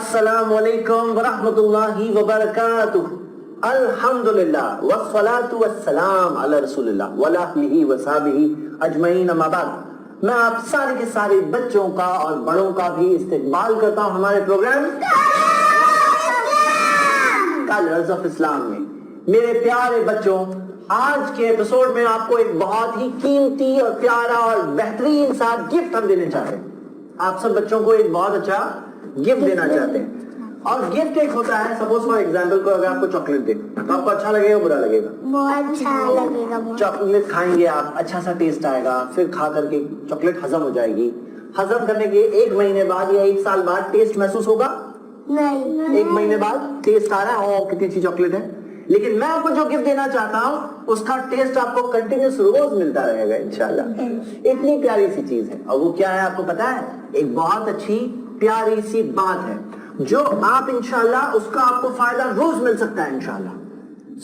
السلام علیکم ورحمۃ اللہ وبرکاتہ. الحمدللہ والصلاة والسلام علی رسول اللہ وعلی آلہ وصحبہ اجمعین. اما بعد میں آپ سارے کے سارے بچوں کا اور بڑوں کا بھی استقبال کرتا ہوں ہمارے پروگرام کلرز آف اسلام میں. میرے پیارے بچوں، آج کے ایپیسوڈ میں آپ کو ایک بہت ہی قیمتی اور پیارا اور بہترین سا گفٹ ہم دینے چاہتے ہیں. آپ سب بچوں کو ایک بہت اچھا گفٹ دینا چاہتے ہیں. اور گفٹ ایک ہوتا ہے، سپوز فار ایگزامپل کو اگر آپ کو چاکلیٹ دے تو آپ کو اچھا لگے گا برا لگے گا؟ بہت اچھا لگے گا. چاکلیٹ کھائیں گے آپ، اچھا سا ٹیسٹ آئے گا، پھر کھا کر کے چاکلیٹ ہضم ہو جائے گی. ہضم کرنے کے 1 مہینے بعد یا 1 سال بعد ٹیسٹ محسوس ہوگا؟ نہیں. 1 مہینے بعد ٹیسٹ آ رہا ہے، اوہ کتنی اچھی چاکلیٹ ہے. لیکن میں آپ کو جو گفٹ دینا چاہتا ہوں اس کا ٹیسٹ آپ کو کنٹینیوس روز ملتا رہے گا انشاءاللہ. اتنی پیاری سی چیز ہے. اور وہ کیا ہے آپ کو پتا ہے؟ ایک بہت اچھی پیاری سی بات ہے جو آپ انشاءاللہ اس کا آپ کو فائدہ روز مل سکتا ہے انشاءاللہ.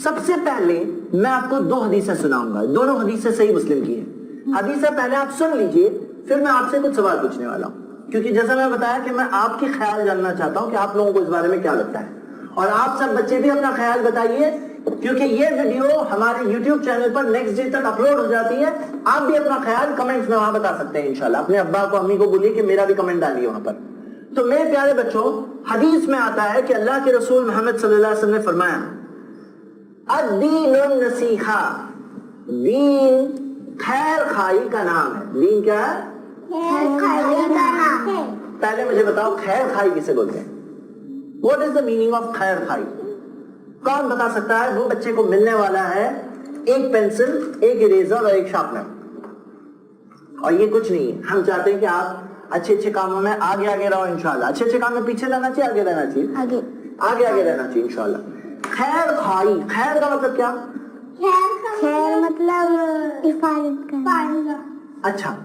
سب سے پہلے میں آپ کو 2 حدیثیں سناؤں گا. دونوں حدیثیں صحیح مسلم کی ہیں. حدیثیں پہلے آپ سن لیجئے، پھر میں آپ سے کچھ سوال پوچھنے والا ہوں، کیونکہ جیسا میں بتایا کہ میں آپ کی خیال جاننا چاہتا ہوں کہ آپ لوگوں کو اس بارے میں کیا لگتا ہے. اور آپ سب بچے بھی اپنا خیال بتائیے، کیونکہ یہ ویڈیو ہمارے یوٹیوب چینل پر نیکسٹ ڈے تک اپلوڈ ہو جاتی ہے. آپ بھی اپنا خیال کمنٹس میں وہاں بتا سکتے ہیں انشاءاللہ. اپنے ابا کو امی کو بولیے کہ میرا بھی کمنٹ ڈالیے وہاں پر. تو میرے پیارے بچوں، حدیث میں آتا ہے کہ اللہ کے رسول محمد صلی اللہ علیہ وسلم نے فرمایا الدین النصیحہ، دین خیر خواہی کا نام ہے. دین کیا ہے؟ خیر خواہی کا نام ہے. پہلے مجھے بتاؤ خیر خواہی کسے بولتے ہیں؟ What is the meaning of خیر خواہی؟ کون بتا سکتا ہے؟ وہ بچے کو ملنے والا ہے ایک پینسل، ایک اریزر اور ایک شارپنر. اور یہ کچھ نہیں ہے. ہم چاہتے ہیں کہ آپ اچھے اچھے کاموں میں آگے آگے رہو انشاءاللہ. اچھے اچھے کام میں پیچھے رہنا چاہیے، آگے رہنا چاہیے؟ آگے آگے رہنا چاہیے انشاءاللہ. خیر خواہی، خیر کا مطلب کیا؟ خیر مطلب حفاظت کرنا. اچھا،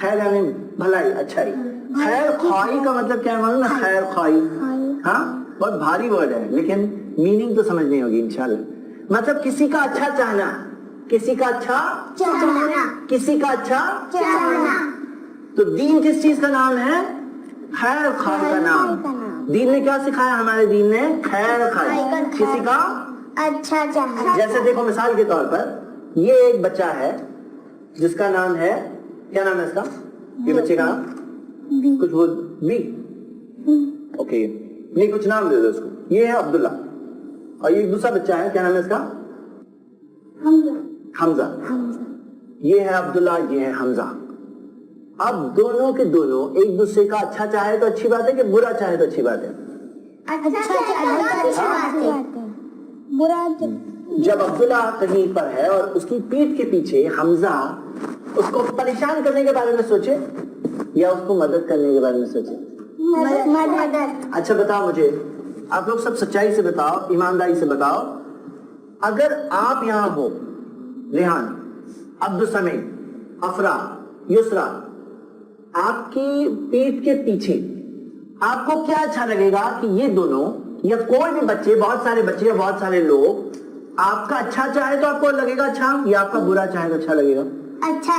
خیر یعنی بھلائی، اچھائی. خیر خواہی کا مطلب کیا ہے معلوم ہے؟ خیر خواہی، ہاں بہت بھاری ورڈ ہے لیکن میننگ تو سمجھنی ہوگی انشاءاللہ. مطلب کسی کا اچھا چاہنا، کسی کا اچھا چاہنا، کسی کا اچھا چاہنا. تو دین کس چیز کا نام ہے؟ خیر خواہی کا نام. دین نے کیا سکھایا؟ ہمارے دین نے خیر خواہی، کسی کا اچھا چاہنا. جیسے دیکھو مثال کے طور پر یہ ایک بچہ ہے جس کا نام ہے، کیا نام ہے اس کا؟ یہ بچے کا نام کچھ وہ بھی اوکے نہیں، کچھ نام دے دو اس کو. یہ ہے عبداللہ. اور یہ دوسرا بچہ ہے، کیا نام ہے اس کا؟ حمزہ. یہ ہے عبداللہ، یہ ہے حمزہ. اب دونوں کے دونوں ایک دوسرے کا اچھا چاہے تو اچھی بات ہے کہ برا چاہے تو اچھی بات ہے؟ برا. جب عبداللہ کہیں پر ہے اور اس کی پیٹھ کے پیچھے حمزہ اس کو پریشان کرنے کے بارے میں سوچے یا اس کو مدد کرنے کے بارے میں سوچے؟ مدد. اچھا بتاؤ مجھے، آپ لوگ سب سچائی سے بتاؤ، ایمانداری سے بتاؤ، اگر آپ یہاں ہو، ریحان، عبدالسمید، افرا، یسرا، آپ کی پیٹھ کے پیچھے آپ کو کیا اچھا لگے گا کہ یہ دونوں یا کوئی بھی بچے، بہت سارے بچے یا بہت سارے لوگ آپ کا اچھا چاہے تو آپ کو لگے گا اچھا، یا آپ کا برا چاہے تو اچھا لگے گا؟ اچھا.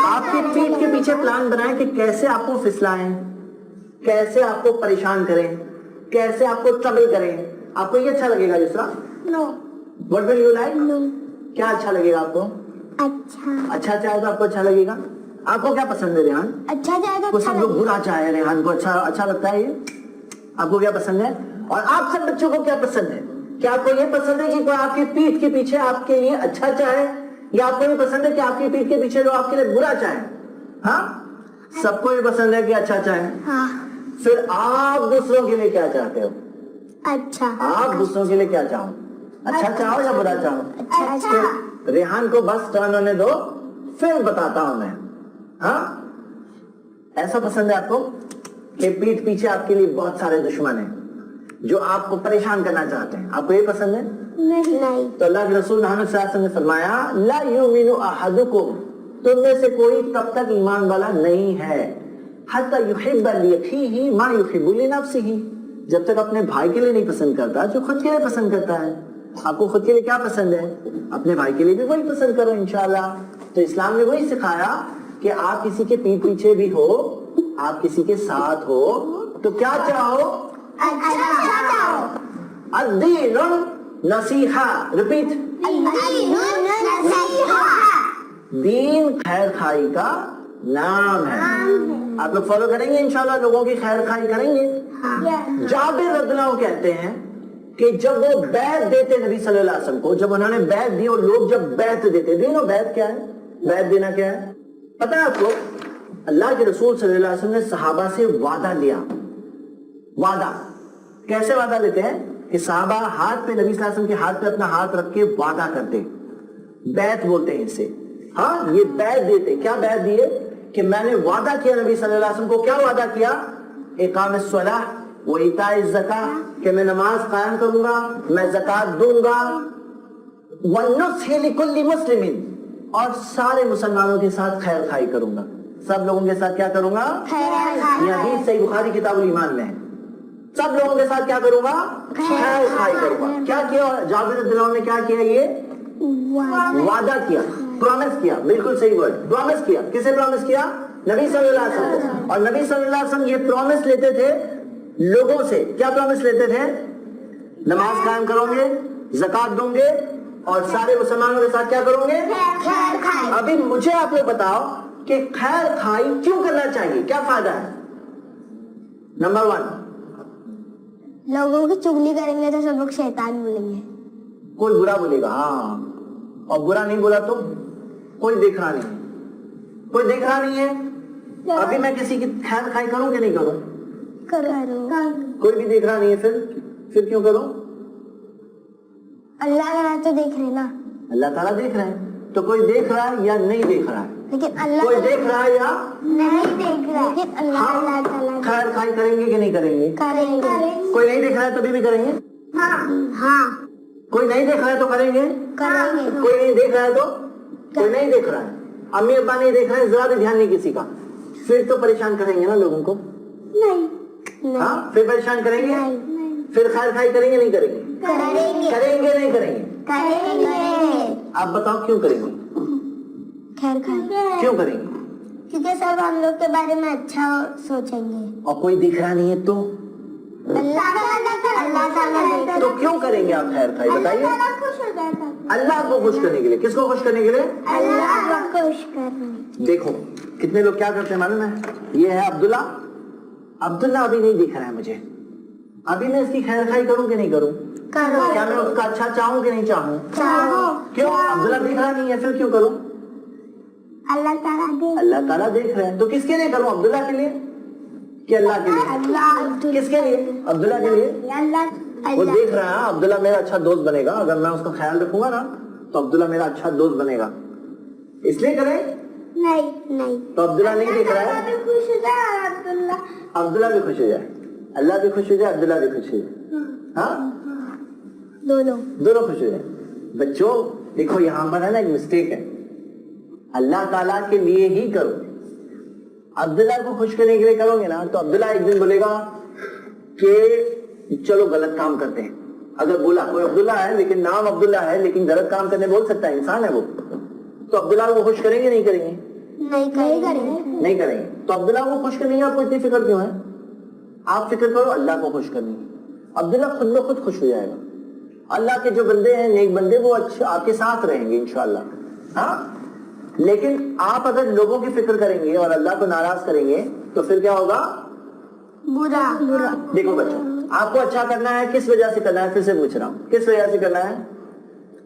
آپ کی پیٹھ کے پیچھے پلان بنائیں کہ کیسے آپ کو پھسلائیں، کیسے آپ کو پریشان کریں، کیسے آپ کو ٹربل کریں. آپ کو یہ اچھا لگے گا یسرا؟ نو. What will you like؟ کیا اچھا لگے گا آپ کو؟ اچھا چاہے تو آپ کو اچھا لگے گا. آپ کو کیا پسند ہے ریحان؟ اچھا جائے کو سب لوگ برا چاہے، ریحان کو اچھا لگتا ہے. یہ آپ کو کیا پسند ہے؟ اور آپ سب بچوں کو کیا پسند ہے؟ کیا آپ کو یہ پسند ہے کہ کوئی آپ کی پیٹھ کے پیچھے آپ کے لیے اچھا چاہے، یا آپ کو یہ پسند ہے کہ آپ کی پیٹھ کے پیچھے جو آپ کے لیے برا چاہے؟ ہاں، سب کو یہ پسند ہے کہ اچھا چاہے. پھر آپ دوسروں کے لیے کیا چاہتے ہو؟ اچھا. آپ دوسروں کے لیے کیا چاہو؟ اچھا چاہو یا برا چاہو؟ اچھا. ریحان کو بس ٹرن ہونے دو، پھر بتاتا ہوں میں. ہاں، ایسا پسند ہے آپ کو کہ پیٹھ پیچھے آپ کے لیے بہت سارے دشمن ہیں جو آپ کو پریشان کرنا چاہتے ہیں؟ آپ کو یہ پسند ہے؟ نہیں. تو اللہ کے رسول محمد صلی اللہ علیہ وسلم نے فرمایا لا یؤمن احدکم، تم میں سے کوئی تب تک ایمان والا نہیں ہے حتی یحب لاخیہ ما یحب لنفسہ، جب تک اپنے بھائی کے لیے نہیں پسند کرتا جو خود کے لیے پسند کرتا ہے. آپ کو خود کے لیے کیا پسند ہے؟ اپنے بھائی کے لیے بھی وہی پسند کرو انشاءاللہ. تو اسلام نے وہی سکھایا کہ آپ کسی کے پیچھے بھی ہو، آپ کسی کے ساتھ ہو تو کیا چاہو؟ الدین نصیحہ. ریپیٹ. دین خیر خائی کا نام ہے. آپ لوگ فالو کریں گے انشاءاللہ, لوگوں کی خیر خائی کریں گے. جابر رضی اللہ عنہ کہتے ہیں کہ جب وہ بیعت دیتے نبی صلی اللہ علیہ وسلم کو, جب انہوں نے بیعت دی, اور لوگ جب بیعت دیتے, دینو بیعت کیا ہے, بیعت دینا کیا ہے پتہ ہے آپ کو؟ اللہ کے رسول صلی اللہ علیہ وسلم نے صحابہ سے وعدہ لیا. وعدہ کیسے وعدہ لیتے ہیں کہ صحابہ ہاتھ پہ, نبی صلی اللہ علیہ وسلم کے ہاتھ پہ اپنا ہاتھ رکھ کے وعدہ کرتے, بیعت بولتے ہیں اسے. ہاں, یہ بیعت دیتے. کیا بیعت دیے کہ میں نے وعدہ کیا نبی صلی اللہ علیہ وسلم کو. کیا وعدہ کیا؟ اقام الصلاۃ و ایتاء الزکاۃ, کہ میں نماز قائم کروں گا, میں زکات دوں گا, والنصح لکل مسلم, اور سارے مسلمانوں کے ساتھ خیر خائی کروں گا. سب لوگوں کے ساتھ کیا کروں گا؟ یہ حدیث صحیح بخاری کتاب الایمان میں ہے. سب لوگوں کے ساتھ کیا کروں گا؟ خیر خائی کروں گا. کیا کیا جابر رضی اللہ عنہ نے؟ کیا کیا؟ یہ وعدہ کیا, پرومس کیا. بالکل صحیح ورڈ, پرومس کیا. کسے پرومس کیا؟ نبی صلی اللہ علیہ وسلم کو. اور نبی صلی اللہ علیہ وسلم یہ پرومس لیتے تھے لوگوں سے. کیا پرومس لیتے تھے؟ نماز قائم کرو گے, زکات دوں گے, اور سارے مسلمانوں کے ساتھ کیا کرو گے؟ خیر خائی. ابھی مجھے آپ لوگ بتاؤ کہ خیر خائی کیوں کرنا چاہیے, کیا فائدہ ہے؟ نمبر 1, لوگوں کی چگلی کریں گے تو سب لوگ شیطان بولیں گے. کوئی برا بولے گا, ہاں, اور برا نہیں بولا تو کوئی دیکھ رہا نہیں, کوئی دیکھ رہا نہیں ہے. ابھی میں کسی کی خیر خائی کروں کہ نہیں کروں؟ کوئی بھی دیکھ رہا نہیں ہے, پھر کیوں کروں؟ اللہ تعالیٰ تو دیکھ رہے نا. اللہ تعالیٰ دیکھ رہے ہیں, تو کوئی دیکھ رہا ہے یا نہیں دیکھ رہا ہے؟ لیکن اللہ کوئی دیکھ رہا ہے یا نہیں دیکھ رہا. لیکن اللہ تعالیٰ خیر خائی کریں گے کہ نہیں کریں گے؟ کریں گے. کوئی نہیں دیکھ رہا ہے تو بھی کریں گے. ہاں کوئی نہیں دیکھ رہا ہے تو کریں گے. کریں گے. کوئی نہیں دیکھ رہا ہے تو کوئی نہیں دیکھ رہا ہے, امی ابا نہیں دیکھ رہے ہیں, ذرا بھی دھیان نہیں کسی کا, پھر تو پریشان کریں گے نا لوگوں کو. نہیں. ہاں, پھر پریشان کریں گے. پھر خیر خائی کریں گے نہیں کریں گے؟ کریں گے نہیں کریں گے؟ کریں گے. آپ بتاؤ کیوں کریں گے؟ خیر خائی کیوں کریں گے؟ کیونکہ سب ہم لوگ کے بارے میں اچھا سوچیں گے. اور کوئی دکھ رہا نہیں ہے تو اللہ تعالیٰ تو کیوں کریں گے آپ خیر خائی, بتائیے. خوش ہو جاتا. اللہ کو خوش کرنے کے لیے. کس کو خوش کرنے کے لیے؟ اللہ کو خوش کرنے. دیکھو کتنے لوگ کیا کرتے ہیں معلوم ہے؟ یہ ہے عبداللہ. عبداللہ ابھی نہیں دکھ رہا ہے مجھے, ابھی میں اس کی خیر خائی کروں کہ نہیں کروں؟ کیا میں اس کا اچھا چاہوں کہ نہیں چاہوں؟ کیوں؟ عبداللہ دیکھ رہا نہیں ہے, پھر کیوں کروں؟ اللہ تعالیٰ دیکھ رہے ہیں, تو کس کے لیے کروں؟ عبداللہ کے لیے کہ اللہ کے لیے؟ کس کے لیے؟ عبداللہ کے لیے. وہ دیکھ رہا ہے عبداللہ میرا اچھا دوست بنے گا, اگر میں اس کا خیال رکھوں گا نا تو عبداللہ میرا اچھا دوست بنے گا, اس لیے کریں. نہیں. تو عبداللہ نہیں دیکھ رہا ہے, خوش ہو جائے عبداللہ بھی خوش ہو جائے, اللہ بھی خوش ہو جائے, عبداللہ بھی خوش ہو جائے. ہاں, دونوں خوش ہو جائے. بچوں دیکھو یہاں پر ہے نا ایک مسٹیک ہے, اللہ تعالیٰ کے لیے ہی کرو. عبداللہ کو خوش کرنے کے لیے کرو گے نا تو عبداللہ ایک دن بولے گا کہ چلو غلط کام کرتے ہیں. اگر بولا کوئی عبداللہ ہے لیکن نام عبداللہ ہے لیکن غلط کام کرنے بول سکتا ہے, انسان ہے وہ, تو عبداللہ کو خوش کریں گے نہیں کریں گے؟ نہیں کریں گے. تو عبداللہ کو خوش کرنے کی آپ کو اتنی فکر کیوں ہے؟ آپ فکر کرو اللہ کو خوش کرنے کی. عبداللہ خود بخود خوش ہو جائے گا. اللہ کے جو بندے ہیں نیک بندے وہ اچھا آپ کے ساتھ رہیں گے انشاءاللہ. ہاں, لیکن آپ اگر لوگوں کی فکر کریں گے اور اللہ کو ناراض کریں گے تو پھر کیا ہوگا؟ برا. دیکھو بچوں, آپ کو اچھا کرنا ہے, کس وجہ سے کرنا ہے؟ پھر سے پوچھ رہا ہوں, کس وجہ سے کرنا ہے؟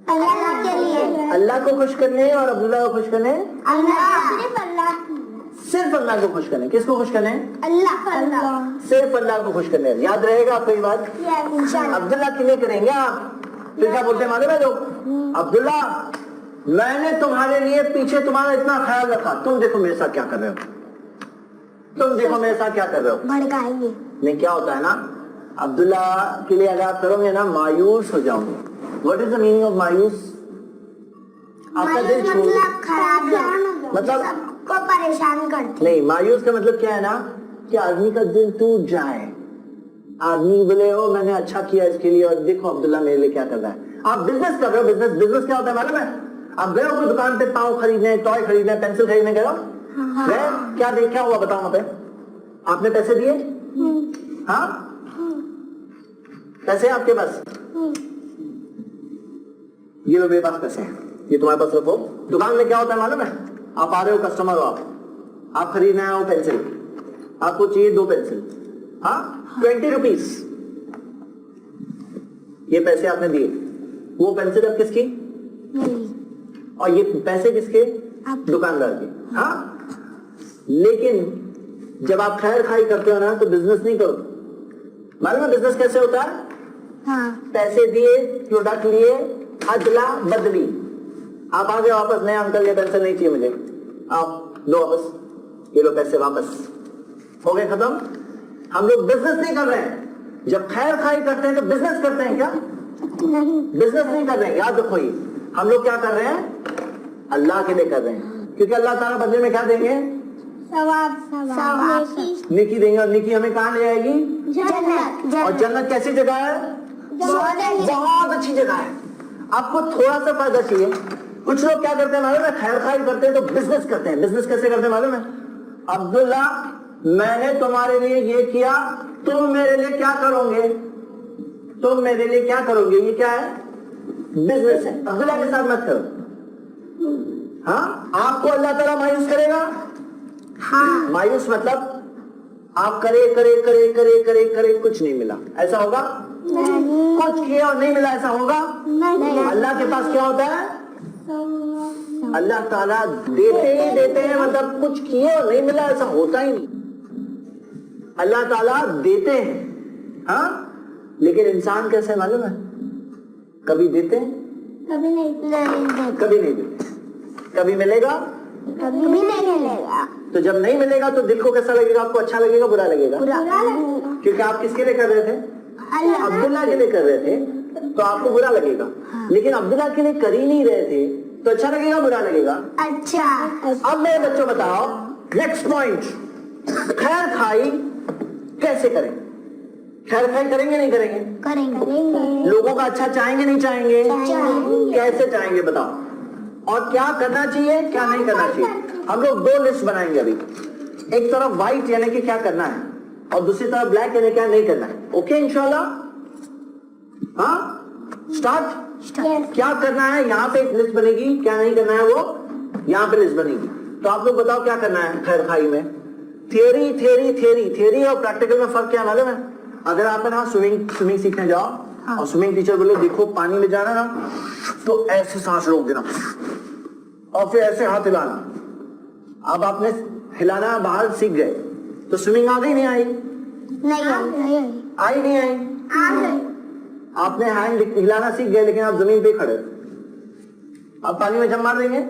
اللہ کے لیے. اللہ کو خوش کرنے اور عبداللہ کو خوش کرنے. صرف اللہ کو خوش کرنے. کس کو خوش کرنے؟ اللہ. صرف اللہ کو خوش کرنے. یاد رہے گا آپ کو یہ بات. عبداللہ کے لیے کریں گے آپ. پھر کیا بولتے ہیں معلوم ہے لوگ؟ عبداللہ میں نے تمہارے لیے پیچھے تمہارا اتنا خیال رکھا, تم دیکھو میرے ساتھ کیا کر رہے ہو, تم دیکھو میرے ساتھ کیا کر رہے ہو. بھڑکائیں گے. نہیں, کیا ہوتا ہے نا, عبداللہ کے لیے اگر آپ کرو گے نا مایوس ہو جاؤ گے. What is the meaning of مایوس؟ آپ کا دل چھوٹ, خراب مطلب کو پریشان کرتے. نہیں, مایوس کا مطلب کیا ہے نا کہ آدمی کا دل ٹوٹ جائے. آدمی بولے ہو میں نے اچھا کیا اس کے لیے اور دیکھو عبداللہ میرے لیے کیا کر رہا ہے. آپ بزنس کر رہے ہو, بزنس کیا ہوتا ہے معلوم ہے؟ آپ گئے ہو کوئی دکان پہ پاؤں خریدنے, ٹوائے خریدنے, پینسل خریدنے گئے ہو, کیا ہوا بتاؤ وہاں پہ؟ آپ نے پیسے دیے؟ ہاں, पैसे हैं आपके पास? ये लो मेरे पास पैसे हैं, ये तुम्हारे पास रखो। दुकान में क्या होता है मालूम है? आप आ रहे हो, कस्टमर हो आप खरीदना है वो पेंसिल, आपको चाहिए 2 पेंसिल, हाँ 20 रुपीज, ये पैसे आपने दिए, वो पेंसिल अब किसकी? और ये पैसे किसके? दुकानदार के। हाँ, लेकिन जब आप खैर खाई करते हो ना तो बिजनेस नहीं करो। मालूम है बिजनेस कैसे होता है? हाँ। पैसे दिए, प्रोडक्ट लिए, अदला बदली, आप आगे वापस, नहीं अंकल ये पेंसिल नहीं चाहिए मुझे, आओ दो वापस, ये लो पैसे वापस, हो गए खत्म। हम लोग बिजनेस नहीं कर रहे हैं। जब खैर खाई करते हैं तो बिजनेस करते हैं क्या? बिजनेस नहीं कर रहे हैं। याद रखो, ये हम लोग क्या कर रहे हैं? अल्लाह के लिए कर रहे हैं, क्योंकि अल्लाह ताला बदले में क्या देंगे? सवाब। नेकी देंगे, और नेकी हमें कहाँ ले आएगी? जन्नत। और जन्नत कैसी जगह है? बहुत अच्छी जगह है। आपको थोड़ा सा फायदा चाहिए। कुछ लोग क्या करते हैं मालूम है? खैर खाई करते हैं तो बिजनेस करते हैं। बिजनेस कैसे करते हैं मालूम है? अब्दुल्ला, मैंने तुम्हारे लिए ये किया, तुम मेरे लिए क्या करोगे? तुम मेरे लिए क्या करोगे? ये क्या है? बिजनेस है। अब्दुल्ला के साथ मत करो। हाँ, आपको अल्लाह ताला मायूस करेगा? हाँ। मायूस मतलब आप करे करे करे करे करे करे कुछ नहीं मिला, ऐसा होगा? नहीं। कुछ किया और नहीं मिला, ऐसा होगा? नहीं। अल्लाह के पास क्या होता है? अल्लाह ताला देते ही देते हैं, मतलब कुछ किए और नहीं मिला ऐसा होता ही नहीं। अल्लाह ताला देते हैं, हाँ, लेकिन इंसान कैसे मालूम है? कभी देते हैं, कभी नहीं देते, कभी नहीं देते। कभी मिलेगा, कभी नहीं मिलेगा। तो जब नहीं मिलेगा तो दिल को कैसा लगेगा? आपको अच्छा लगेगा, बुरा लगेगा? बुरा लगेगा। क्योंकि आप किसके लिए कर रहे थे? अब्दुल्ला के लिए कर रहे थे, तो आपको बुरा लगेगा। हाँ। लेकिन अब्दुल्ला के लिए कर ही नहीं रहे थे तो अच्छा लगेगा, बुरा लगेगा? अच्छा। अब मेरे बच्चों बताओ, नेक्स्ट पॉइंट, खैर खाई कैसे करें? खैर खाई करेंगे नहीं करेंगे? करेंगे। लोगों का अच्छा चाहेंगे नहीं चाहेंगे? चाहेंगे। कैसे चाहेंगे बताओ? और क्या करना चाहिए, क्या नहीं करना चाहिए? हम लोग 2 लिस्ट बनाएंगे अभी। एक तरफ व्हाइट यानी कि क्या करना है, और दूसरी तरफ ब्लैक यानी क्या नहीं करना है। ओके इंशाल्लाह? हाँ, स्टार्ट। क्या करना है? यहाँ पे एक लिस्ट बनेगी, क्या नहीं करना है वो यहाँ पे लिस्ट बनेगी। तो आप लोग बताओ क्या करना है खैर खाई में? थियरी थियरी थियरी थियरी और प्रैक्टिकल में फर्क क्या मालूम है? अगर आप ना स्विमिंग सीखने जाओ, हाँ, और स्विमिंग टीचर बोले देखो पानी में जाना ना तो ऐसे सांस रोक देना और फिर ऐसे हाथ हिलाना। अब आपने हिलाना बाहर सीख गए तो स्विमिंग आ गई नहीं आई? नहीं आई नहीं आई? आपने हैंड हिलाना सीख गए लेकिन आप जमीन पे खड़े, अब पानी में जम मार देंगे,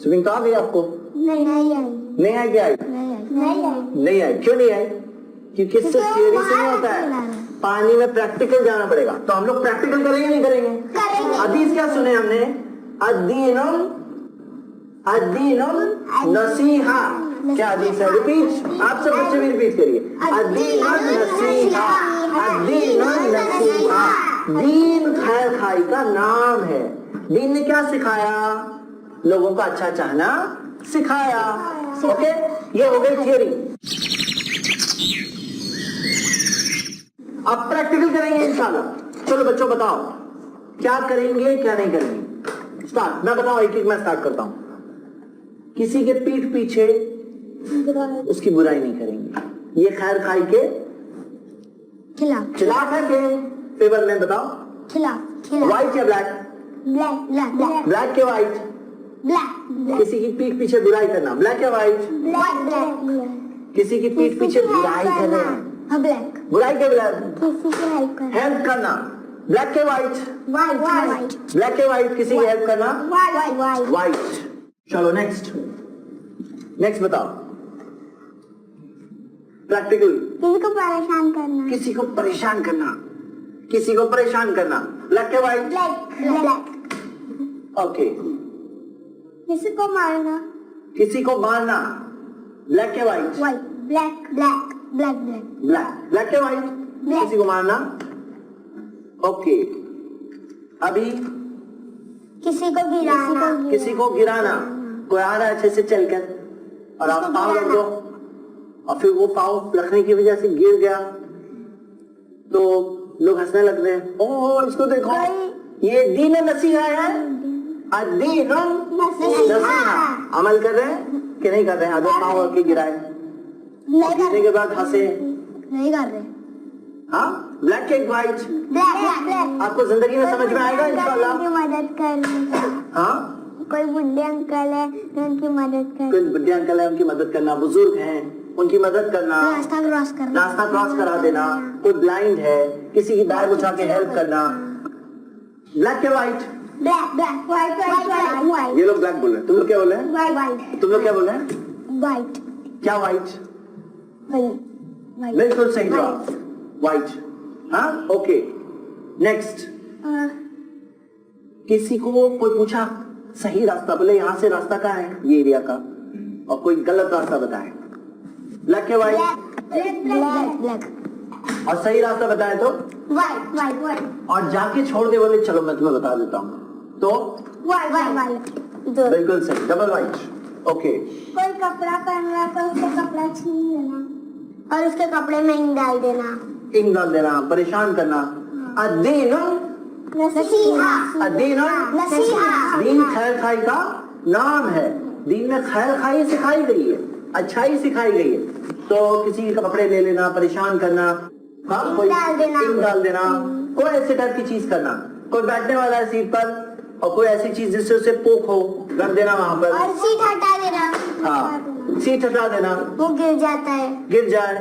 स्विमिंग तो आ गई आपको? नहीं आई। नहीं आई? क्या आई? नहीं आई। क्यों नहीं आई? क्योंकि सिर्फ थियरी से नहीं होता है, पानी में प्रैक्टिकल जाना पड़ेगा। तो हम लोग प्रैक्टिकल करेंगे नहीं करेंगे? हदीस क्या सुने हमने? अद्दीनुल नसीहा। क्या हदीस है? रिपीट, आप सब बच्चे भी रिपीट करिए। अद्दीनुल नसीहा, अद्दीनुल नसीहा। दीन खैर खाई का नाम है। दीन ने क्या सिखाया? लोगों का अच्छा चाहना सिखाया। ओके, ये हो गई थियरी। अब प्रैक्टिकल करेंगे इंशाल्लाह। चलो बच्चों बताओ क्या करेंगे क्या नहीं करेंगे? स्टार्ट। मैं बताऊं, एक एक मैं स्टार्ट करता हूं। किसी के पीठ पीछे उसकी बुराई नहीं करेंगे, ये खैर खाई के खिलाफ है के फेवर में? बताओ, खिलाफ। व्हाइट या ब्लैक? ब्लैक। ब्लैक के व्हाइट? ब्लैक। किसी की पीठ पीछे बुराई करना, ब्लैक या व्हाइट? ब्लैक। किसी की पीठ पीछे बुराई करना, ब्लैक। बुराई के ब्लैक? किसी की हेल्प करना, हेल्प करना, ब्लैक के व्हाइट? व्हाइट। ब्लैक के व्हाइट, किसी की हेल्प करना, व्हाइट। व्हाइट। चलो नेक्स्ट बताओ प्रैक्टिकल। किसी को परेशान करना, किसी को परेशान करना, किसी को परेशान करना, ब्लैक के व्हाइट? ब्लैक। ओके। किसी को मारना, किसी को मारना, ब्लैक के व्हाइट? ब्लैक के व्हाइट? किसी को मारना, ओके। अभी किसी को गिराना, किसी को गिराना, कोई आ रहा है अच्छे से चलकर और आप पाँव रख दो और फिर वो पाँव रखने की वजह से गिर गया तो लोग हंसने लगते हैं, ओह इसको देखो, ये दीन नसीहा है, अदीन नसीहा। अमल कर रहे हैं कि नहीं कर रहे हैं? अगर पाँव रख के गिराए, गिरने के बाद हंसे, नहीं कर रहे। हाँ, ब्लैक एंड व्हाइट ब्लैक आपको जिंदगी में समझ में आएगा इंशाल्लाह। उनकी मदद करनी। हाँ, कोई बुढ़े अंकल है तो उनकी मदद करनी। कोई बुढ़े अंकल है उनकी मदद करना, बुजुर्ग हैं उनकी मदद करना, रास्ता क्रॉस करना, रास्ता क्रॉस करा देना, कोई ब्लाइंड है किसी की बैग उठा के हेल्प करना। ब्लैक या white? Black black white white ये लोग ब्लैक बोल रहे हैं, तुम लोग क्या बोल रहे हैं? व्हाइट तुम लोग क्या बोल रहे हैं? व्हाइट क्या व्हाइट? व्हाइट। बिल्कुल सही जवाब, व्हाइट। हाँ, ओके। नेक्स्ट, किसी को कोई पूछा सही रास्ता, बोले यहाँ से रास्ता कहाँ है ये एरिया का, और कोई गलत रास्ता बताए, ब्लैक या व्हाइट? Black black. और सही रास्ता बताए तो व्हाइट व्हाइट व्हाइट। और जाके छोड़ दे बोले चलो मैं तुम्हें बता देता हूँ तो व्हाइट व्हाइट। बिल्कुल सही, डबल व्हाइट। ओके, कोई कपड़ा पहन रहा है तो उसका कपड़ा छीन लेना और उसके कपड़े में इंक डाल देना। इंक डाल देना, परेशान करना। अदीन नसीहा। अदीन नसीहा। दीन खैर खाई का नाम है। दीन में खैर खाई सिखाई गई है, अच्छाई सिखाई गई है। तो किसी के कपड़े ले लेना, परेशान करना, हाँ, कोई इंक डाल देना, कोई ऐसे टाइप की चीज करना, कोई बैठने वाला है सीट पर और कोई ऐसी चीज जिससे उसे पोक हो, रख देना वहां पर। और सीट हटा देना। हाँ, सीट हटा देना, वो गिर जाता है। गिर जाए,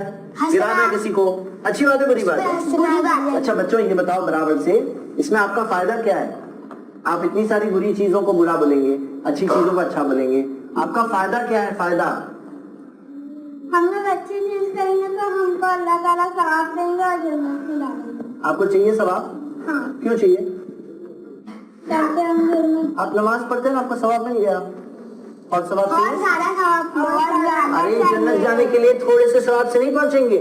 गिराना किसी को, अच्छी बात है बुरी बात है? बुरी बात है। अच्छा बच्चों ये बताओ बराबर से, इसमें आपका फायदा क्या है? आप इतनी सारी बुरी चीजों को बुरा बोलेंगे, अच्छी चीजों को अच्छा बोलेंगे, आपका फायदा क्या है? फायदा हम लोग अच्छी चीज करेंगे तो हमको अल्लाह ताला सवाब देंगे और जन्नत में डालेंगे। आपको चाहिए सवाब? हाँ, क्यों चाहिए? ताकि हम जन्नत आप नमाज पढ़ते हैं ना, आपको सवाब मिल गया, और सवाब बहुत चाहिए? सारा सवाब। अरे जन्नत जाने के लिए थोड़े से सवाब से नहीं पहुंचेंगे,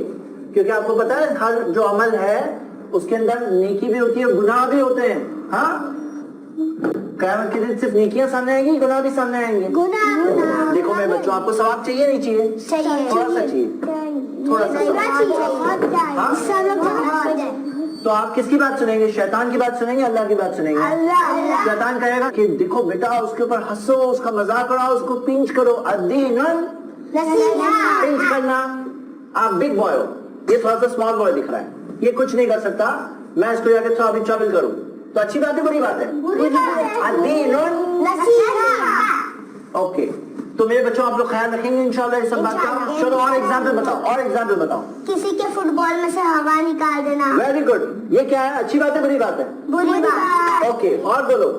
क्योंकि आपको पता है हर जो अमल है उसके अंदर नेकी भी होती है, गुनाह भी होते हैं। हाँ, क़यामत के दिन सिर्फ नेकियां सामने आएंगी, गुनाह भी सामने आएंगे। गुनाह। देखो मेरे बच्चों, आपको सवाब चाहिए नहीं चाहिए? चाहिए। थोड़ा सा चाहिए, थोड़ा सा हाँ? सब लोग जन्नत में जाएं। तो आप किसकी बात सुनेंगे? शैतान की बात सुनेंगे, अल्लाह की बात सुनेंगे? अल्लाह। शैतान कहेगा कि देखो बेटा उसके ऊपर हंसो, उसका मजाक उड़ाओ, उसको पिंच करो। अदीन नसीहा। पिंच करना। आप बिग बॉय हो, ये थोड़ा सा स्मॉल बॉय दिख रहा है, ये कुछ नहीं कर सकता, मैं इसको जाके थोड़ा अभी चॉपिल करूं, तो अच्छी बात है बुरी बात है? बुरी बात है। अदीन नसीहा। ओके, तो मेरे बच्चों आप लोग ख्याल रखेंगे इंशाल्लाह इस सब बात का। चलो और एग्जाम्पल बताओ, और एग्जाम्पल बताओ। किसी के फुटबॉल में से हवा निकाल देना। वेरी गुड, ये क्या है? अच्छी बात है बुरी बात है? बुरी बात। ओके, और बोलो।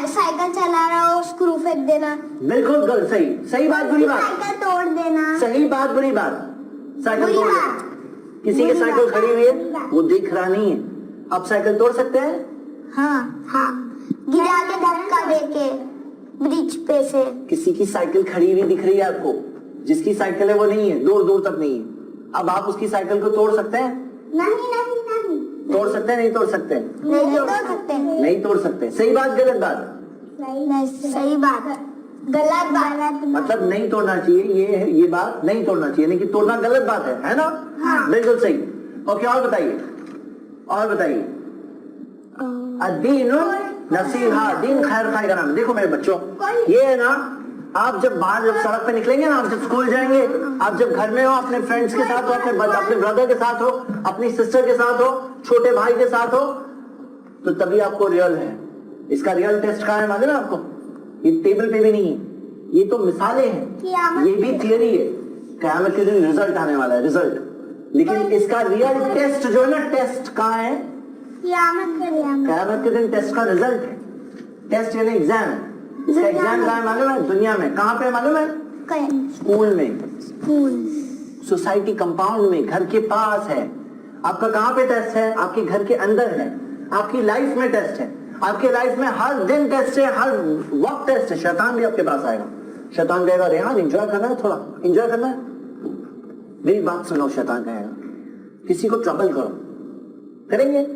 साइकिल चला रहा हो स्क्रू फेंक देना। बिल्कुल गलत, सही सही बात बुरी बात, साइकिल तोड़ देना। सही बात बुरी बात, साइकिल बुरी तोड़ बात। देना। किसी की बुरी साइकिल बात। खड़ी हुई है, वो दिख रहा नहीं है, आप साइकिल तोड़ सकते हैं? हाँ हाँ, गिरा के धक्का देके ब्रिज पे से। किसी की साइकिल खड़ी हुई दिख रही है आपको, जिसकी साइकिल है वो नहीं है, दूर दूर तक नहीं है, अब आप उसकी साइकिल को तोड़ सकते हैं? नहीं नहीं नहीं, तोड़ सकते हैं नहीं तोड़ सकते? नहीं तोड़ सकते। नहीं तोड़ सकते। सही बात गलत बात? सही बात। गलत बात। मतलब नहीं तोड़ना चाहिए, ये बात नहीं तोड़ना चाहिए, लेकिन तोड़ना गलत बात है ना? हाँ। बिल्कुल सही। ओके, और बताइए, और बताइए। अदीन नसीहा, दीन खैर खाई का नाम। देखो मेरे बच्चों, ये है ना, आप जब बाहर जब सड़क पे निकलेंगे ना, आप जब स्कूल जाएंगे, आप जब घर में हो, अपने फ्रेंड्स के साथ हो, अपने ब्रदर के साथ हो, अपनी सिस्टर के साथ हो, छोटे भाई के साथ हो, तो तभी आपको रियल है। इसका रियल टेस्ट कहाँ है मालूम है आपको? ये टेबल पे भी नहीं है, ये तो मिसालें हैं, ये भी थियरी है। क़यामत के दिन रिजल्ट आने वाला है, रिजल्ट। लेकिन इसका रियल टेस्ट जो है ना, टेस्ट कहाँ है? क़यामत के दिन टेस्ट का रिजल्ट है। टेस्ट यानी एग्जाम है। इसका एग्जाम कहाँ है मालूम है? दुनिया में। कहाँ पे मालूम है? स्कूल में, सोसाइटी कंपाउंड में, घर के पास है। आपका कहाँ पे टेस्ट है? आपके घर के अंदर है। आपकी लाइफ में टेस्ट है, आपके लाइफ में हर दिन टेस्ट है, हर वक्त टेस्ट है। शैतान भी आपके पास आएगा, शैतान कहेगा रेहान एंजॉय करना है, थोड़ा एंजॉय करना है, मेरी बात सुनो। शैतान कहेगा किसी को ट्रबल करो, करेंगे?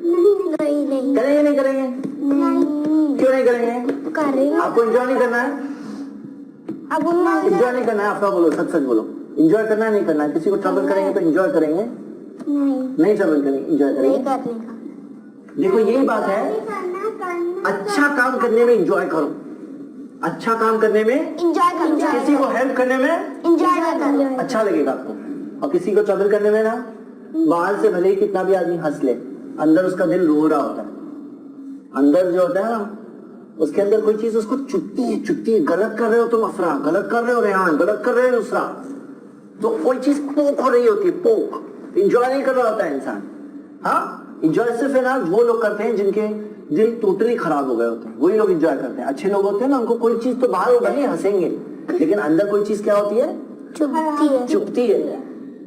नहीं करेंगे नहीं करेंगे? नहीं क्यों नहीं करेंगे? करेंगे। आपको एंजॉय नहीं करना है? अब एंजॉय नहीं करना है? आप बोलो, सच सच बोलो, एंजॉय करना है नहीं करना है? किसी को ट्रबल करेंगे तो एंजॉय करेंगे? नहीं ट्रैवल करेंगे, एंजॉय करेंगे। करने का देखो यही बात है, अच्छा काम करने में एंजॉय करो, अच्छा काम करने में, एंजॉय करना, किसी को हेल्प करने में एंजॉय करना, अच्छा लगेगा आपको, और किसी को ट्रबल करने में ना, बाहर से भले ही कितना भी आदमी हंस ले, अंदर उसका दिल रो रहा होता है, अंदर जो होता है ना, उसके अंदर कोई चीज उसको चुभती है, गलत कर रहे हो तुम अफरा, गलत कर रहे हो रेहान, गलत कर रहे हो दूसरा, तो कोई चीज पोक हो रही होती है, पोक, इंजॉय नहीं कर रहा होता है इंसान। हाँ, इंजॉय सिर्फ है ना वो लोग करते हैं जिनके दिल टोटली खराब हो गए होते हैं, वही लोग इंजॉय करते हैं। अच्छे लोग होते हैं ना, उनको कोई चीज तो बाहर होगा नहीं, हंसेंगे, लेकिन अंदर कोई चीज क्या होती है, चुभती है।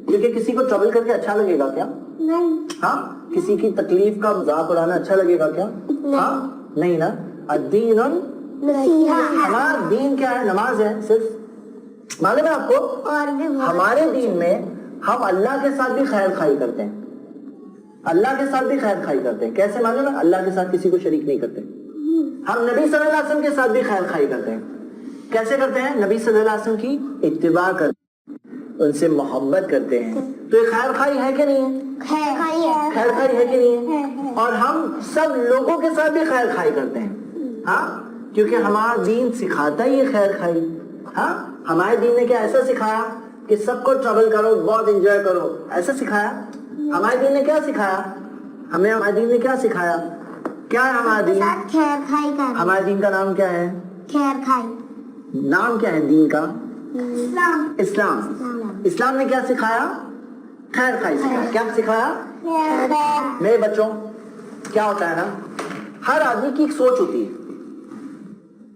क्योंकि किसी को ट्रबल करके अच्छा लगेगा क्या? नहीं, हाँ, किसी की तकलीफ का मजाक उड़ाना अच्छा लगेगा क्या? हाँ, नहीं ना। अद्दीन हमारा दीन क्या है? नमाज है सिर्फ। मालूम है आपको, और भी हमारे दीन में हम अल्लाह के साथ भी खैर खाई करते हैं, अल्लाह के साथ भी खैर खाई करते हैं। कैसे मालूम है? अल्लाह के साथ किसी को शरीक नहीं करते। हम नबी सल्लल्लाहु अलैहि वसल्लम के साथ भी खैर खाई करते हैं। कैसे करते हैं? नबी सल्लल्लाहु अलैहि वसल्लम की इत्तिबा करते हैं, उनसे मोहब्बत करते हैं। तो ये खैर खाई है कि नहीं है? खैर खाई है कि नहीं है? और हम सब लोगों के साथ भी खैर खाई करते हैं। हाँ, क्योंकि हमारा दीन सिखाता ही है खैर खाई। हाँ, हमारे दीन ने क्या ऐसा सिखाया कि सबको ट्रबल करो, बहुत एंजॉय करो, ऐसा सिखाया? हमारे दीन ने क्या सिखाया? हमारे दीन ने क्या सिखाया? क्या है हमारा दीन? खैर खाई का, हमारे दीन का नाम क्या है? खैर खाई। नाम क्या है दीन का? इस्लाम। इस्लाम। इस्लाम ने क्या सिखाया? खैर खाई सिखाया। क्या सिखाया? मेरे बच्चों, क्या होता है ना, हर आदमी की एक सोच होती है।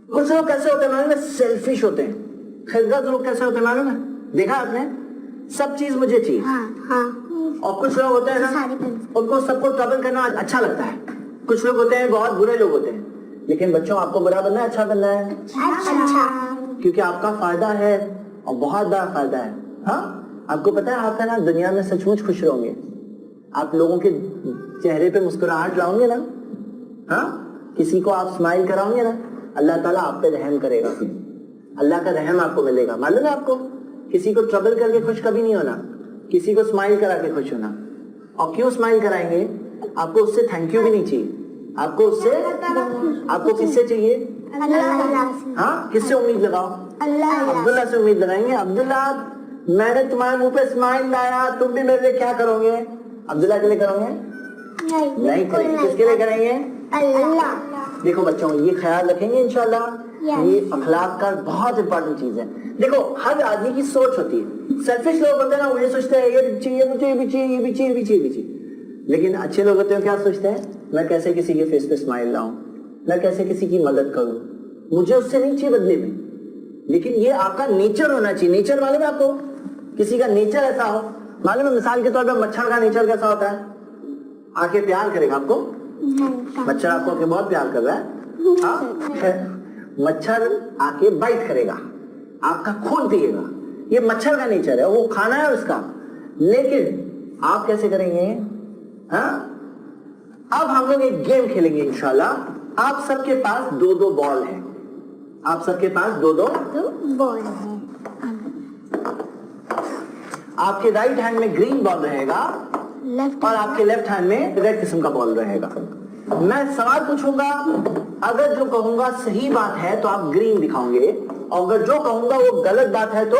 कुछ लोग कैसे होते हैं मालूम है? सेल्फिश होते हैं। खिलगत लोग कैसे होते हैं मालूम है? देखा आपने? सब चीज मुझे चाहिए। हाँ। और कुछ लोग होते हैं ना, उनको सबको ट्रबल करना अच्छा लगता है। कुछ लोग होते हैं बहुत बुरे लोग होते हैं। लेकिन बच्चों, आपको बुरा बनना है, अच्छा बनना है? अच्छा। क्योंकि आपका फायदा है और बहुत बड़ा फायदा है। हाँ, आपको पता है, आप है ना दुनिया में सचमुच खुश रहोगे, आप लोगों के चेहरे पे मुस्कुराहट लाओगे ना, हाँ, किसी को आप स्माइल कराओगे ना, अल्लाह ताला आप पे रहम करेगा, अल्लाह का रहम आपको मिलेगा। मालूम है आपको, किसी को ट्रबल करके खुश कभी नहीं होना, किसी को स्माइल करा के खुश होना। और क्यों स्माइल कराएंगे? आपको उससे थैंक यू भी नहीं चाहिए, आपको उससे, आपको किससे चाहिए? हाँ, किससे उम्मीद लगाओ? अब्दुल्ला से उम्मीद लगाएंगे। अब्दुल्ला, मैंने तुम्हारे मुंह पे स्माइल लाया, तुम भी मेरे लिए क्या करोगे? अब्दुल्ला के लिए करोगे? नहीं करेंगे। किसके लिए करेंगे? अल्लाह। देखो बच्चों, ये ख्याल रखेंगे इंशाल्लाह। ये अखलाक का बहुत इंपॉर्टेंट चीज है। देखो, हर आदमी की सोच होती है। सेल्फिश लोग होते हैं ना, वो ये सोचते हैं ये भी चाहिए मुझे, ये भी चाहिए, ये भी चाहिए, ये भी चाहिए, ये भी चाहिए। लेकिन अच्छे लोग होते हैं, क्या सोचते हैं? मैं कैसे किसी के फेस पे स्माइल लाऊं, मैं कैसे किसी की मदद करूं, मुझे उससे नहीं चाहिए बदले में। लेकिन ये आपका नेचर होना चाहिए। नेचर मालूम है आपको? किसी का नेचर ऐसा हो, मालूम है? मिसाल के तौर पर मच्छर का नेचर कैसा होता है? आके प्यार करेगा आपको। मच्छर आपको आके बहुत प्यार कर रहा है। हाँ, मच्छर आके बाइट करेगा, आपका खून पिएगा, ये मच्छर का नेचर है, वो खाना है उसका। लेकिन आप कैसे करेंगे? हाँ, अब हम लोग एक गेम खेलेंगे इंशाल्लाह। आप सबके पास 2-2 बॉल है, आप सबके पास 2-2 बॉल है। आपके राइट हैंड में ग्रीन बॉल रहेगा और आपके लेफ्ट हैंड में रेड किस्म का बॉल रहेगा। मैं सवाल पूछूंगा, अगर जो कहूंगा सही बात है तो आप ग्रीन दिखाओगे, और अगर जो कहूंगा वो गलत बात है तो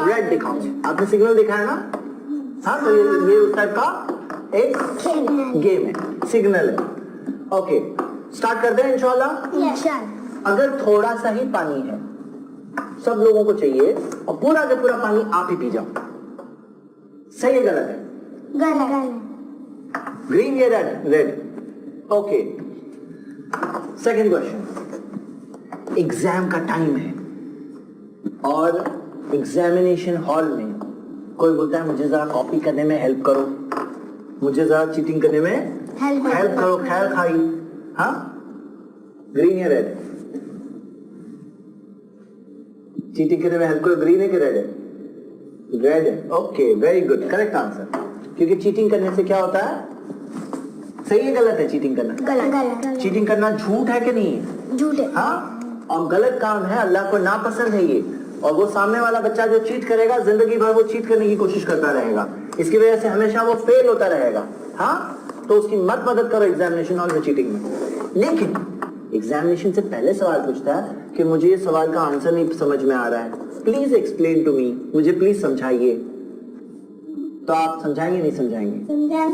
रेड दिखाओगे। आपने सिग्नल दिखाया ना? हाँ, तो ये उस टाइप का एक गेम है, सिग्नल है। ओके, स्टार्ट करते हैं इंशाल्लाह। अगर थोड़ा सा ही पानी है, सब लोगों को चाहिए, और पूरा का पूरा पानी आप ही पी जाओ, सही है गलत है? ग्रीन या red? Okay, second question. Exam का टाइम है और एग्जामिनेशन हॉल में कोई बोलता है मुझे जरा कॉपी करने में हेल्प करो, मुझे जरा चीटिंग करने में हेल्प करो, खैर खाई। हाँ, ग्रीन या रेड? चीटिंग करने में हेल्प करो, ग्रीन है कि रेड है? रेड है। Okay, very good, correct answer. क्योंकि चीटिंग करने से क्या होता है? सही है गलत है चीटिंग करना? गलत। चीटिंग करना झूठ है कि नहीं है? झूठ है। हाँ, और गलत काम है, अल्लाह को नापसंद है ये। اور وہ سامنے والا بچہ جو چیٹ کرے گا زندگی بھر وہ چیٹ کرنے کی کوشش کرتا رہے گا, اس کی وجہ سے ہمیشہ وہ فیل ہوتا رہے گا. ہاں تو اس کی مت مدد کرو ایگزامینیشن اور چیٹنگ میں. لیکن ایگزامینیشن سے پہلے سوال پوچھتا ہے کہ مجھے یہ سوال کا آنسر نہیں سمجھ میں آ رہا ہے, پلیز ایکسپلین ٹو می, مجھے پلیز سمجھائیے. تو آپ سمجھائیں گے نہیں سمجھائیں گے؟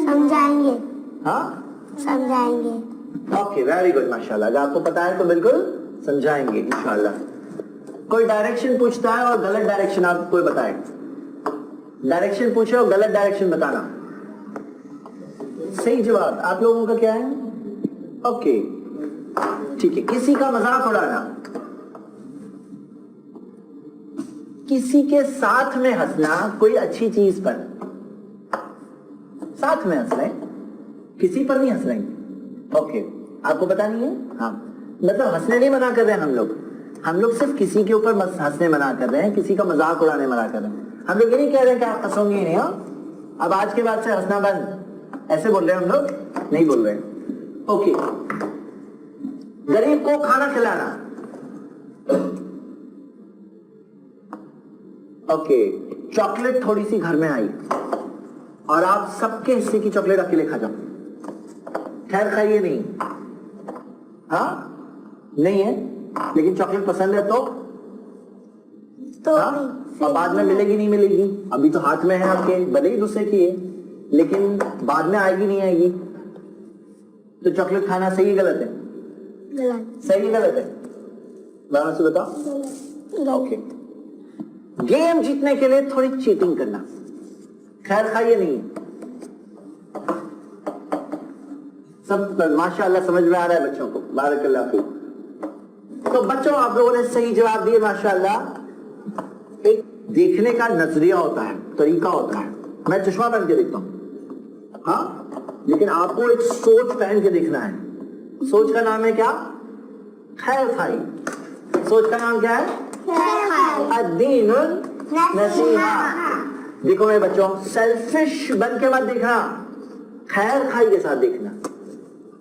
سمجھائیں گے. ہاں سمجھائیں گے. اوکے ویری گڈ ماشاءاللہ. اگر آپ کو پتا ہے تو بالکل سمجھائیں گے انشاءاللہ. کوئی ڈائریکشن پوچھتا ہے اور غلط ڈائریکشن آپ کوئی بتائیں. ڈائریکشن پوچھے اور غلط ڈائریکشن بتانا. صحیح جواب آپ لوگوں کا کیا ہے؟ اوکے ٹھیک ہے. کسی کا مذاق اڑانا, کسی کے ساتھ میں ہنسنا کوئی اچھی چیز پر, ساتھ میں ہنس رہے ہیں, کسی پر نہیں ہنس رہے ہیں. اوکے آپ کو پتا نہیں ہے؟ ہاں مطلب ہنسنے نہیں منع کر رہے ہیں ہم لوگ صرف کسی کے اوپر ہنسنے منع کر رہے ہیں, کسی کا مذاق اڑانے منع کر رہے ہیں. ہم لوگ یہ نہیں کہہ رہے ہیں کہ آپ ہنسو گے نہیں. ہاں اب آج کے بعد سے ہنسنا بند, ایسے بول رہے ہیں ہم لوگ, نہیں بول رہے ہیں. اوکے غریب کو کھانا کھلانا. اوکے چاکلیٹ تھوڑی سی گھر میں آئی اور آپ سب کے حصے کی چاکلیٹ اکیلے کھا جاؤ. خیر کھائیے نہیں, ہاں نہیں ہے لیکن چاکلیٹ پسند ہے تو اور بعد میں ملے گی نہیں ملے گی, ابھی تو ہاتھ میں ہے آپ کے, بھلے ہی دوسرے کی ہے لیکن بعد میں آئے گی نہیں آئے گی. تو چاکلیٹ کھانا صحیح غلط ہے؟ صحیح غلط ہے بارہ سے بتاؤ. اوکے گیم جیتنے کے لیے تھوڑی چیٹنگ کرنا. خیر کھائیے نہیں, سب ماشاءاللہ سمجھ میں آ رہا ہے بچوں کو, بارک اللہ فیک. تو بچوں آپ لوگوں نے صحیح جواب دیے ماشاءاللہ. ایک دیکھنے کا نظریہ ہوتا ہے, طریقہ ہوتا ہے. میں چشمہ پہن کے دیکھتا ہوں ہاں, لیکن آپ کو ایک سوچ پہن کے دیکھنا ہے. سوچ کا نام ہے کیا؟ خیر خائی. سوچ کا نام کیا ہے؟ الدین النصیحہ. دیکھو میرے بچوں سیلفش بن کے مت دیکھنا, خیر خائی کے ساتھ دیکھنا,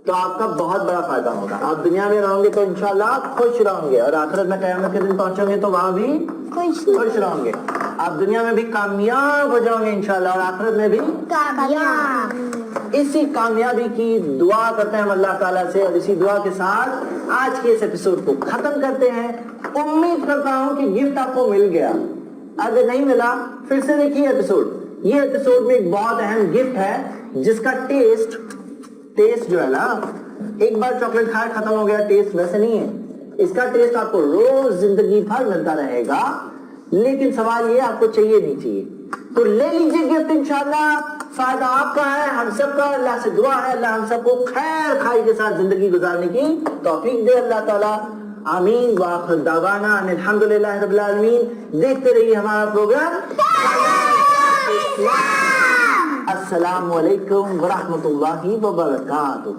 تو آپ کا بہت بڑا فائدہ ہوگا. آپ دنیا میں رہوں گے تو انشاءاللہ خوش رہوں گے, اور آخرت میں قیامت کے دن پہنچو گے تو وہاں بھی خوش رہوں گے. آپ دنیا میں بھی کامیاب ہو جاؤ گے انشاءاللہ, اور آخرت میں بھی کامیاب. اسی کامیابی کی دعا کرتے ہیں اللہ تعالیٰ سے, اور اسی دعا کے ساتھ آج کے اس ایپیسوڈ کو ختم کرتے ہیں. امید کرتا ہوں کہ گفٹ آپ کو مل گیا. اگر نہیں ملا پھر سے دیکھیے ایپیسوڈ. یہ ایپیسوڈ میں ایک بہت اہم گفٹ ہے جس کا ٹیسٹ جو ہے نا, ایک بار چاکلیٹ کھایا ختم ہو گیا, ٹیسٹ ویسے نہیں ہے. اس کا ٹیسٹ آپ کو روز زندگی بھر ملتا رہے گا, لیکن سوال یہ آپ کو چاہیے نہیں چاہیے. تو لے لیجیے گفٹ انشاءاللہ. فائدہ آپ کا ہے, ہم سب کا. اللہ سے دعا ہے اللہ ہم سب کو خیر خائی کے ساتھ زندگی گزارنے کی توفیق دے اللہ تعالیٰ. آمین. وآخر دعوانا ان الحمدللہ رب العالمین. دیکھتے رہیے ہمارا پروگرام. السلام علیکم ورحمۃ اللہ وبرکاتہ.